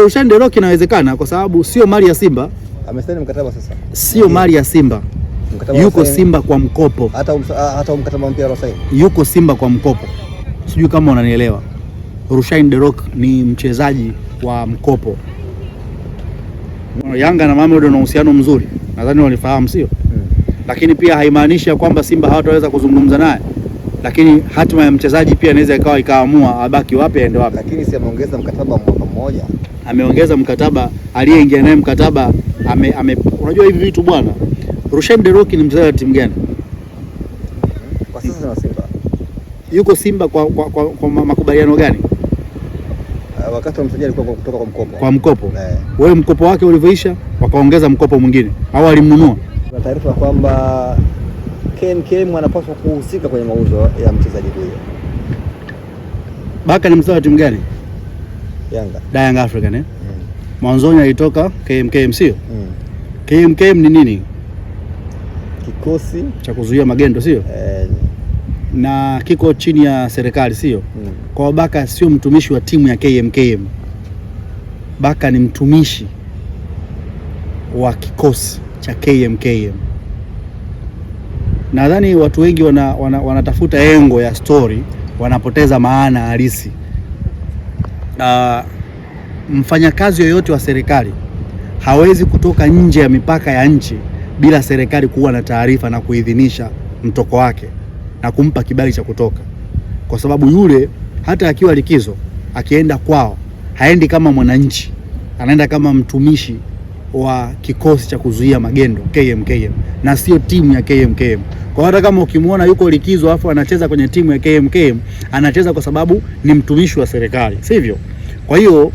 Rushaine De Reuck inawezekana kwa sababu sio mali ya Simba. Amesaini mkataba sasa. Sio mali ya Simba. Yuko Simba kwa mkopo. Hata mkataba mpya anasaini. Yuko Simba kwa mkopo. Sijui kama unanielewa. Rushaine De Reuck ni mchezaji wa mkopo. Yanga na Mamelodi wana uhusiano mzuri. Nadhani walifahamu sio? Lakini pia haimaanishi kwamba Simba hawataweza kuzungumza naye. Lakini hatima ya mchezaji pia inaweza ikaamua abaki wapi aende wapi. Lakini si ameongeza mkataba mwaka mmoja. Ameongeza mkataba, aliyeingia naye mkataba unajua hivi vitu bwana. Rushaine De Reuck ni mchezaji wa timu gani? Kwa sasa ni Simba. Yuko Simba kwa makubaliano gani? Wakati msajili alikuwa kutoka kwa mkopo. Kwa mkopo. Wewe mkopo wake ulivyoisha wakaongeza mkopo mwingine au alimnunua? Kuna taarifa kwamba KMKM wanapaswa kuhusika kwenye mauzo ya mchezaji huyo. Baka ni mchezaji wa timu gani? Yanga. Young African Mwanzoni alitoka KMKM sio? KMKM ni nini? Kikosi cha kuzuia magendo sio? Na kiko chini ya serikali sio? Kwa Baka sio mtumishi wa timu ya KMKM. Baka ni mtumishi wa kikosi cha KMKM. Nadhani watu wengi wanatafuta engo ya story, wanapoteza maana halisi. Mfanyakazi yoyote wa serikali hawezi kutoka nje ya mipaka ya nchi bila serikali kuwa na taarifa na kuidhinisha mtoko wake na kumpa kibali cha kutoka, kwa sababu yule hata akiwa likizo akienda kwao haendi kama mwananchi, anaenda kama mtumishi wa kikosi cha kuzuia magendo KMKM na sio timu ya KMKM. Kwa hata kama ukimwona yuko likizo afu anacheza kwenye timu ya KMKM, anacheza kwa sababu ni mtumishi wa serikali, sivyo? Kwa hiyo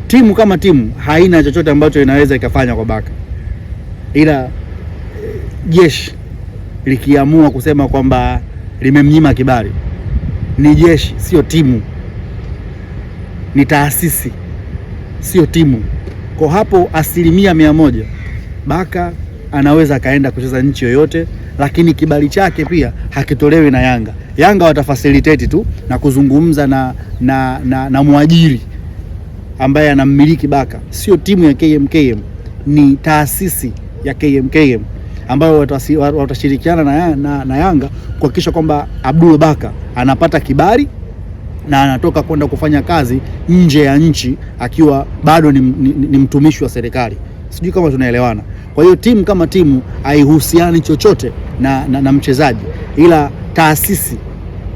timu kama timu haina chochote ambacho inaweza ikafanya kwa Baka, ila jeshi likiamua kusema kwamba limemnyima kibali, ni jeshi sio timu, ni taasisi sio timu. Kwa hapo 100% Baka anaweza akaenda kucheza nchi yoyote, lakini kibali chake pia hakitolewi na Yanga. Yanga watafacilitate tu na kuzungumza na mwajiri ambaye anammiliki Baka, sio timu ya KMKM, ni taasisi ya KMKM ambayo watashirikiana na Yanga kuhakikisha kwamba Abdul Baka anapata kibali na anatoka kwenda kufanya kazi nje ya nchi akiwa bado ni mtumishi wa serikali. Sijui kama tunaelewana. Kwa hiyo timu kama timu haihusiani chochote na mchezaji, ila taasisi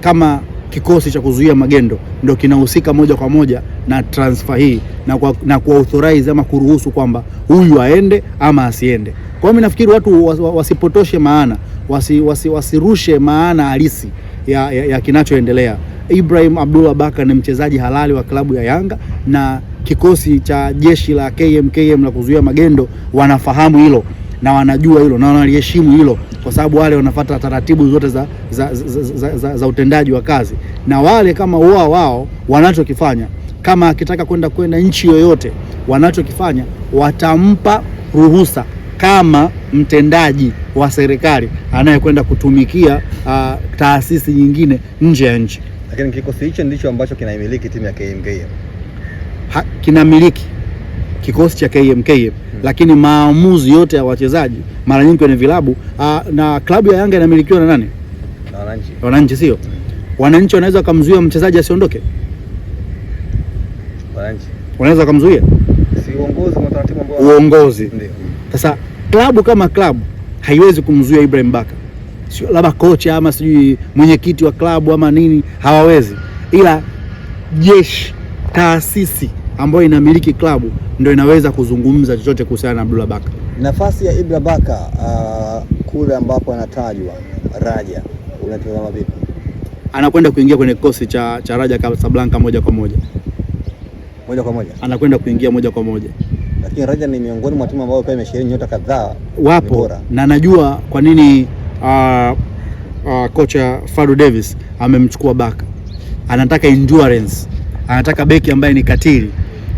kama kikosi cha kuzuia magendo ndio kinahusika moja kwa moja na transfer hii na kwa authorize ama kuruhusu kwamba huyu aende ama asiende. Kwa hiyo mimi nafikiri watu wasipotoshe maana, wasirushe maana halisi ya kinachoendelea. Ibrahim Abdullah Baka ni mchezaji halali wa klabu ya Yanga na kikosi cha jeshi la KMKM la kuzuia magendo wanafahamu hilo na wanajua hilo na wanaliheshimu hilo, kwa sababu wale wanafuata taratibu zote za utendaji wa kazi. Na wale kama wao wanachokifanya, kama akitaka kwenda nchi yoyote, wanachokifanya watampa ruhusa kama mtendaji wa serikali anayekwenda kutumikia taasisi nyingine nje ya nchi. Lakini kikosi hicho ndicho ambacho kinaimiliki timu ya KMKM. Kinamiliki kikosi cha KMKM, lakini maamuzi yote ya wachezaji mara nyingi kwenye vilabu na klabu ya Yanga inamilikiwa na nani? Na wananchi. Wananchi sio? Wananchi wanaweza kumzuia mchezaji asiondoke? Wanaweza kumzuia? Si uongozi na taratibu ambao uongozi. Ndio. Sasa klabu kama klabu haiwezi kumzuia Ibrahim Baka. Sio labda kocha ama sijui mwenyekiti wa klabu ama nini, hawawezi. Ila jeshi, taasisi ambayo inamiliki klabu ndio inaweza kuzungumza chochote kuhusiana na Abdullah Baka. Nafasi ya Ibrahim Baka kule ambapo anatajwa Raja, unatazama vipi? Anakwenda kuingia kwenye kikosi cha Raja Casablanca moja kwa moja. Moja kwa moja. Anakwenda kuingia moja kwa moja. Lakini Raja ni miongoni mwa timu ambayo pia imesheheni nyota kadhaa. Wapo na najua kwa nini kocha Fadu Davis amemchukua Baka. Anataka endurance, anataka beki ambaye ni katili,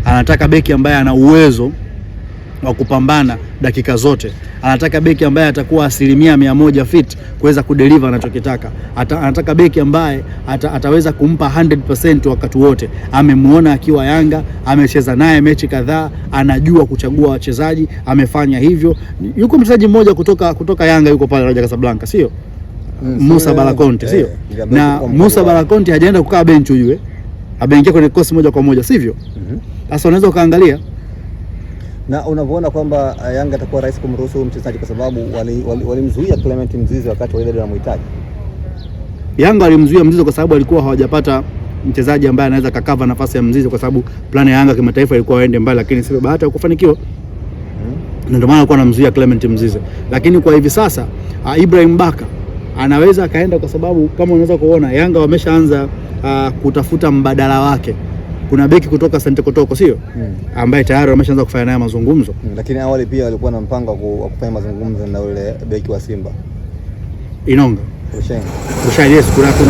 anataka beki ambaye ana uwezo wa kupambana dakika zote, Anataka beki ambaye atakuwa 100% fit kuweza kudeliver anachokitaka. Anataka beki ambaye ataweza kumpa 100% wakati wote. Amemuona akiwa Yanga, amecheza naye mechi kadhaa, anajua kuchagua wachezaji, amefanya hivyo. Yuko mchezaji mmoja kutoka Yanga yuko pale Raja Casablanca, sio? Musa Balakonte, sio? Na Musa Balakonte hajaenda kukaa bench ujue. Ameingia kwenye kosi moja kwa moja, sivyo? Sasa unaweza ukaangalia. Na unavyoona kwamba Yanga atakuwa rahisi kumruhusu mchezaji kwa sababu walimzuia Clement Mzize wakati wa ile ndio anamhitaji. Yanga walimzuia Mzize kwa sababu alikuwa hawajapata mchezaji ambaye anaweza kukava nafasi ya Mzize, kwa sababu plani ya Yanga kimataifa ilikuwa waende mbali, lakini sio bahati ya kufanikiwa. Ndio maana alikuwa anamzuia Clement Mzize. Lakini kwa hivi sasa Ibrahim Baka anaweza akaenda, kwa sababu kama unaweza kuona Yanga wameshaanza kutafuta mbadala wake. Kuna beki kutoka Sante Kotoko, sio? Ambaye tayari wameshaanza kufanya naye mazungumzo. Lakini awali pia walikuwa na mpango wa kufanya mazungumzo na yule beki wa Simba. Inonga. Rushain, yes,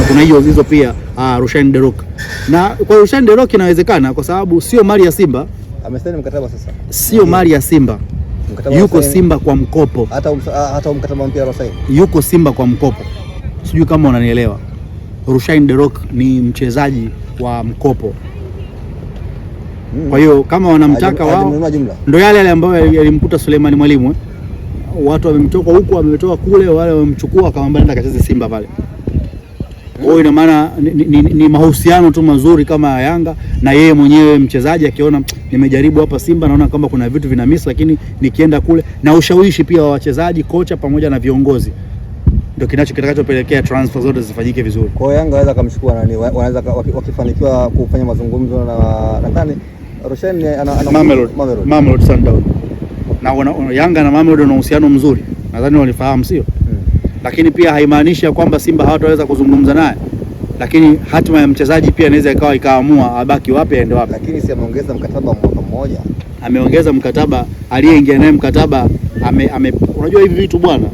kuna hizo pia Rushain Derok. Na kwa Rushain Derok inawezekana kwa sababu sio mali ya Simba. Amesaini mkataba sasa. Sio mali ya Simba. Yuko Simba kwa mkopo. Hata mkataba mpya Rushain. Yuko Simba kwa mkopo. Sijui kama unanielewa. Rushain Derok ni mchezaji wa mkopo. Kwa hiyo kama wanamtaka wao, ndio yale ambayo yalimkuta Suleiman Mwalimu. Watu wamemtoka huku, wametoka kule, wale wamemchukua akamwambia nenda kacheze Simba pale. Kwa hiyo ina maana ni mahusiano tu mazuri kama Yanga na yeye mwenyewe mchezaji akiona nimejaribu hapa Simba, naona kwamba kuna vitu vina miss, lakini nikienda kule, na ushawishi pia wa wachezaji, kocha pamoja na viongozi, ndio kitakachopelekea transfer zote zifanyike vizuri. Kwa hiyo Yanga wanaweza kumchukua nani, wanaweza wakifanikiwa kufanya mazungumzo na nadhani Rushain ana Mamelodi Sundowns. Na Yanga na Mamelodi wana uhusiano mzuri, nadhani walifahamu, sio? Lakini pia haimaanishi kwamba Simba hawataweza kuzungumza naye, lakini hatima ya mchezaji pia inaweza ikaamua abaki wapi aende wapi. Lakini si ameongeza mkataba mwaka mmoja, ameongeza mkataba, aliyeingia naye mkataba unajua hivi vitu bwana.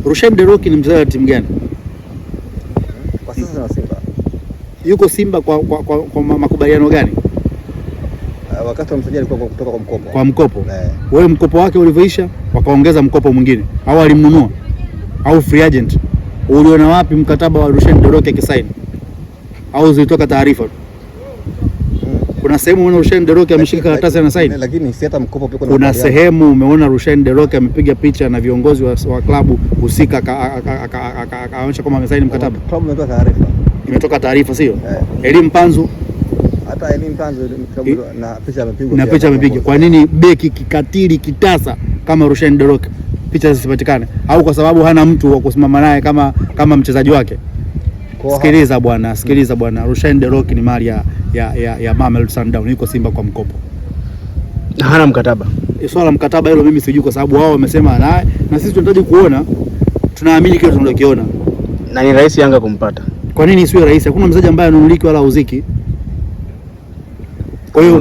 Rushain Derok ni mchezaji wa timu gani kwa sasa na Simba? Yuko Simba kwa makubaliano gani? Wakati wa msajili alikuwa kutoka kwa mkopo. Kwa mkopo. Wewe mkopo wake ulivyoisha wakaongeza mkopo mwingine, au alimnunua au free agent? Uliona wapi mkataba wa Rushain Derok akisaini? Au zilitoka taarifa? Kuna sehemu umeona Rushain Derok ameshika karatasi na saini? Lakini si hata mkopo pia kuna sehemu umeona Rushain Derok amepiga picha na viongozi wa klabu husika akaonyesha kama amesaini mkataba? Klabu imetoa taarifa. Imetoka taarifa, sio? Elimu Panzu hata Elimu Panzu na picha amepigwa. Kwa nini beki kikatili kitasa kama Rushain Derok picha zisipatikane? Au kwa sababu hana mtu wa kusimama naye kama mchezaji wake? Sikiliza bwana, Rushain Derok ni mali ya Mamelodi Sundowns, yuko Simba kwa mkopo. Hana mkataba. Swala mkataba hilo mimi sijui, kwa sababu wao wamesema naye na sisi tunahitaji kuona, tunaamini kile tunachokiona. Na ni rahisi Yanga kumpata. Kwa nini isiwe rahisi? Hakuna mchezaji ambaye anunuliki wala uziki. Kwa hiyo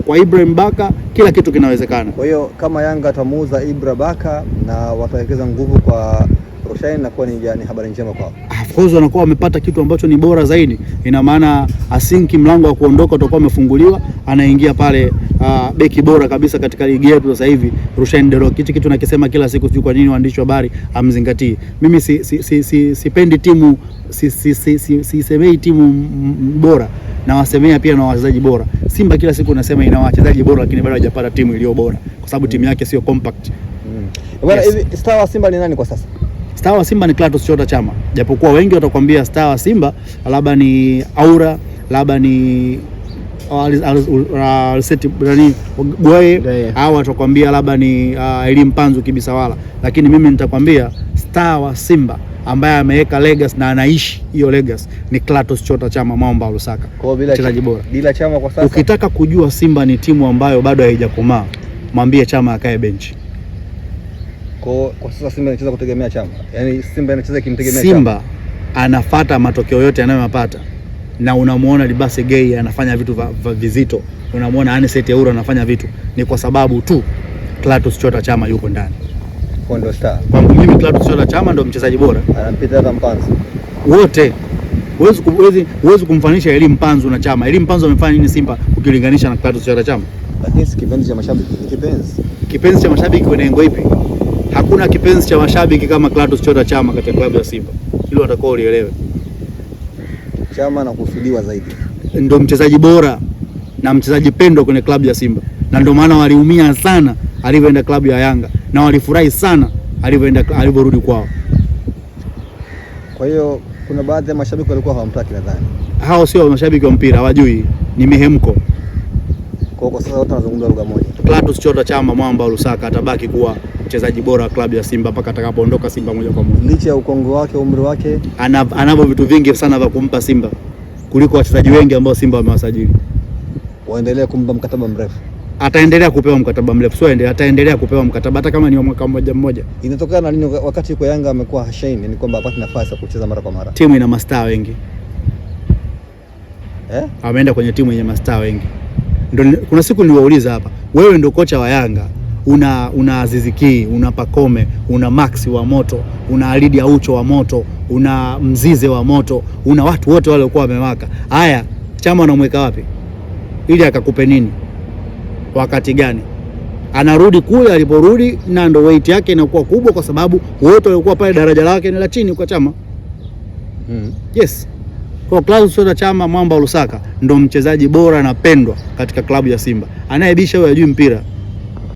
kwa Ibrahim Baka kila kitu kinawezekana. Kwa hiyo kama Yanga atamuuza Ibrahim Baka na watawekeza nguvu kwa Rushain, na kuwa ni habari njema kwao. Of course wanakuwa wamepata kitu ambacho ni bora zaidi. Ina maana asinki mlango wa kuondoka utakuwa umefunguliwa, anaingia pale beki bora kabisa katika ligi yetu sasa hivi, Rushain Derok. Kitu nakisema kila siku, sijui kwa nini waandishi wa habari amzingatii. Mimi sipendi timu, sisemei timu bora, na wasemea pia na wachezaji bora. Simba kila siku nasema ina wachezaji bora, lakini bado hajapata timu iliyo bora kwa sababu timu yake sio compact. Bwana, hivi star wa Simba ni nani kwa sasa? Star wa Simba ni Clatous Chota Chama. Japokuwa wengi watakwambia star wa Simba labda ni Aura, labda ni Goe, au watakwambia labda ni Elimu Panzu Kibisawala, lakini mimi nitakwambia star wa Simba ambaye ameweka legacy na anaishi hiyo legacy ni Clatous Chota Chama, Mwamba wa Lusaka, mchezaji bora. Bila Chama kwa sasa, ukitaka kujua Simba ni timu ambayo bado haijakomaa, mwambie Chama akae benchi. Kwa sasa Simba inacheza kutegemea Chama. Yaani Simba inacheza kimtegemea Chama. Simba anafuata matokeo yote anayopata. Na unamuona Libase Gay anafanya vitu vizito. Unamuona Anicet Euro anafanya vitu. Ni kwa sababu tu Clatous Chota Chama yuko ndani. Kwa ndo star. Kwangu mimi Clatous Chota Chama ndo mchezaji bora. Anampita hata Mpanzu. Wote. Huwezi kumfanisha Elimu Panzu na Chama. Elimu Panzu amefanya nini Simba ukilinganisha na Clatous Chota Chama? Lakini kipenzi cha mashabiki, kipenzi cha mashabiki kwenye engo ipi? Hakuna kipenzi cha mashabiki kama Clatous Chota Chama katika klabu ya Simba. Hilo watakuwa ulielewe. Chama anakusudiwa zaidi. Ndio mchezaji bora na mchezaji pendwa kwenye klabu ya Simba. Na ndio maana waliumia sana alivyoenda klabu ya Yanga na walifurahi sana alivyorudi kwao. Kwa hiyo kuna baadhi ya mashabiki walikuwa hawamtaki nadhani. Hao sio mashabiki wa mpira, hawajui, ni mihemko. Kwa sasa wote wanazungumza lugha moja. Clatous Chota Chama mwamba wa Lusaka atabaki kuwa mchezaji bora wa klabu ya Simba mpaka atakapoondoka Simba moja kwa moja. Licha ya ukongwe wake, umri wake, anavyo vitu vingi sana vya kumpa Simba kuliko wachezaji wengi ambao Simba wamewasajili. Waendelee kumpa mkataba mrefu. Ataendelea kupewa mkataba mrefu, sio ataendelea kupewa mkataba hata kama ni wa mwaka mmoja. Inatokana na nini wakati yuko Yanga amekuwa hashaini, ni kwamba hapati nafasi ya kucheza mara kwa mara. Timu ina mastaa wengi. Ameenda kwenye timu yenye mastaa wengi. Ndio kuna siku niliwauliza hapa, wewe ndio kocha wa Yanga, una Aziz Ki, una Pacome, una Max wa moto, una Alidi Aucho wa moto, una Mzize wa moto, una watu wote wale walikuwa wamewaka. Haya, Chama anamweka wapi? Ili akakupe nini? Wakati gani? Anarudi kule aliporudi na ndio weight yake inakuwa kubwa kwa sababu wote walikuwa pale daraja lake ni la chini kwa Chama. Yes. Kwa Clatous Chota Chama mwamba wa Lusaka ndo mchezaji bora na pendwa katika klabu ya Simba. Anayebisha huyo hajui mpira.